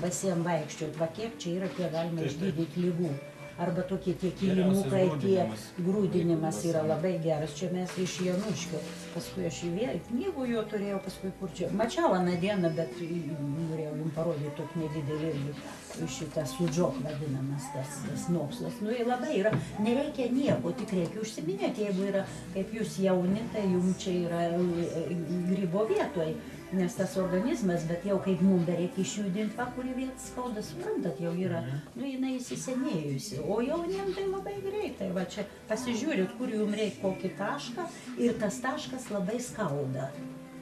basiem vaikščiot, va kiek čia yra, kiek galima išgydyti lygų. Arba tokie tie kilimukai, tie grūdinimas yra labai geras. Čia mes iš Januškio. Paskui aš knygų jo turėjau, paskui kur čia. Mačiau aną dieną, bet norėjau jums parodyti tokį nedidelį irgi šitą sudžok vadinamas tas mokslas. Nu, labai yra, nereikia nieko, tik reikia užsiminėti, jeigu yra, kaip jūs jauni, tai jums čia yra grybo vietoj. Nes tas organizmas, bet jau kaip mums reikia išjudinti, va, kurį vietą skauda, suprantat, jau yra, nu, jinai įsisenėjusi. O jauniem tai labai greitai, va čia pasižiūrėt, kur jums reikia kokį tašką ir tas taškas labai skauda.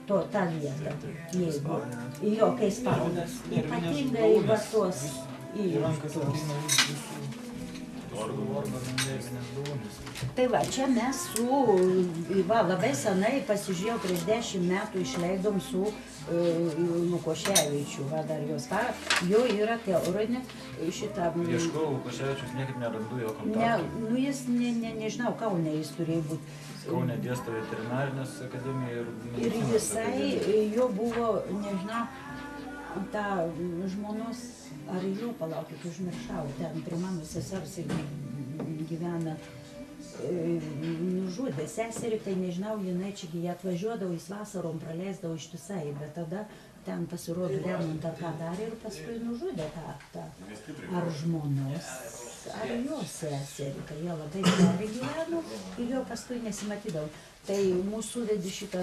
Tą vietą, jeigu. Jo, kai spaudas. Ypatingai va tuos įvyktus. Tai va, čia mes labai senai pasižiūrėjau, prieš 10 metų išleidom su Lukoševičiu, va dar jos jo yra teorinė šitą... Ieškau Lukoševičius, niekaip nerandu jo kontaktų. Nu, jis, nežinau, Kaune jis turėjo būti. Kaune dėsto veterinarinės akademija ir medicinos akademija. Ir visai jo buvo, nežinau, ta žmonos, ar jo, palaukit, užmiršau, ten prie mano sesers gyvena, nužudė seserį, tai nežinau, jinai čia jie atvažiuodavo, jis vasarom praleisdavo ištisai, bet tada ten pasirodo remontą ką darė ir paskui nužudė tą ar žmonos, ar jo seserį, tai jie labai gerai gyveno ir jo paskui nesimatydavo. Tai mūsų vedė šitą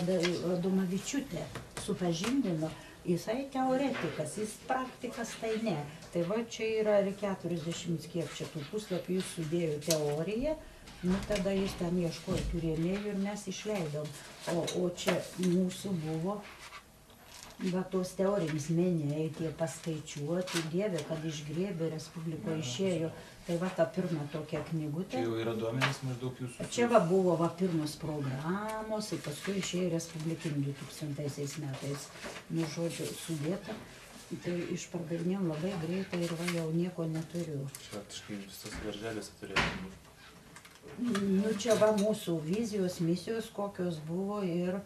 Adomavičiūtę supažindino. Jisai teoretikas, jis praktikas tai ne. Tai va čia yra 40 kiek čia tų puslapių, jis sudėjo teoriją, nu tada jis ten ieškojo tų rėmėjų ir mes išleidom. O čia mūsų buvo, va tos teorinis meniai, tie paskaičiuoti, Dieve, kad išgrėbė, Respubliko išėjo. Tai va ta pirma tokia knygutė. Čia jau yra duomenys maždaug jūsų? Čia va buvo va pirmos programos, ir paskui išėjo Respublikinį 2000 metais, nu žodžiu, sudėta. Tai išpardavinėjom labai greitai ir va jau nieko neturiu. Čia faktiškai visas darželis turėtų būti. Nu čia va mūsų vizijos, misijos kokios buvo ir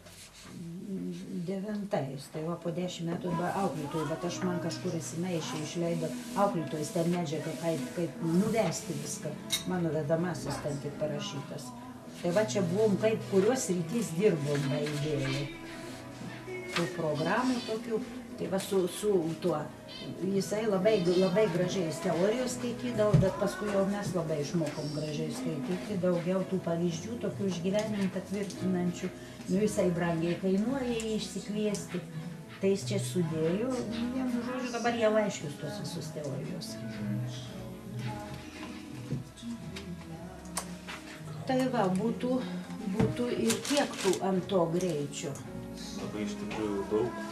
9. Tai va po 10 metų auklėtojų, bet aš man kažkur įsimaišė, išleido auklėtojus ten medžiagą, kaip nuvesti viską. Mano vedamasis ten tik parašytas. Tai va čia buvom, kaip kurios rytys dirbom va idėjai. Tų programų tokių. Tai va su tuo, jisai labai gražiai teorijos skaitydavo, bet paskui jau mes labai išmokom gražiai skaityti, daugiau tų pavyzdžių, tokių išgyvenimų patvirtinančių. Nu jisai brangiai kainuoja jį išsikviesti. Tai jis čia sudėjo, vienu žodžiu, dabar jau aiškius tos visus teorijos. Tai va, būtų ir kiek tų ant to greičio. Labai iš tikrųjų daug.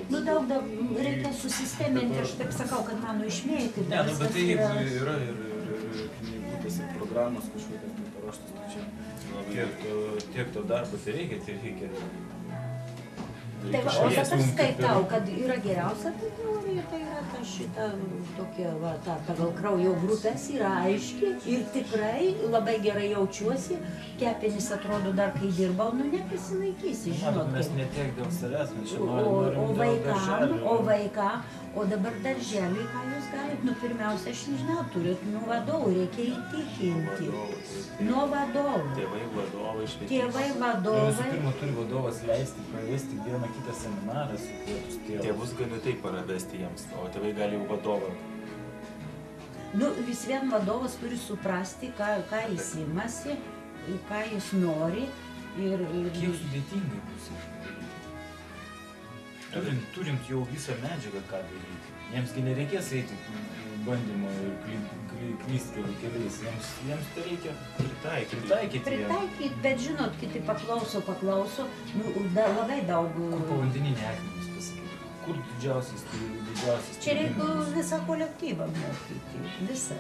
Nu daug reikia susisteminti, aš taip sakau, kad mano išmėti. Ne, nu bet tai yra ir knygutės ir programos kažkokios paruoštos, tai čia tiek to darbo tai reikia. Tai va, o bet aš skaitau, kad yra geriausia ta teorija, tai yra ta šita tokia, va, ta pagal kraujo grupės yra aiški ir tikrai labai gerai jaučiuosi, kepenys atrodo dar kai dirbau, nu neprisilaikysi, žinot. Mes ne tiek dėl savęs, mes čia norim dėl darželių. O vaikam, o dabar darželiui, ką jūs galit, nu pirmiausia, aš nežinau, turit nuo vadovų, reikia įtikinti. Nuo vadovų. Tėvai vadovai švietimas. Tėvai vadovai. Visų pirma, turi vadovas leisti pravesti vieną kitą seminarą su tėvus tėvus. Tėvus gali taip pravesti jiems, o tėvai gali jau vadovą. Nu, vis vien vadovas turi suprasti, ką jis imasi, ką jis nori. Kiek sudėtingai bus turint jau visą medžiagą, ką daryti. Jiemsgi nereikės eiti bandymo ir klysti keliais. Jiems tai reikia pritaikyti. Pritaikyti, bet žinot, kiti paklauso, nu, labai daug. Kur povandeniniai akmenys pasakyti? Kur didžiausias? Čia reikia visą kolektyvą mokyti, visą.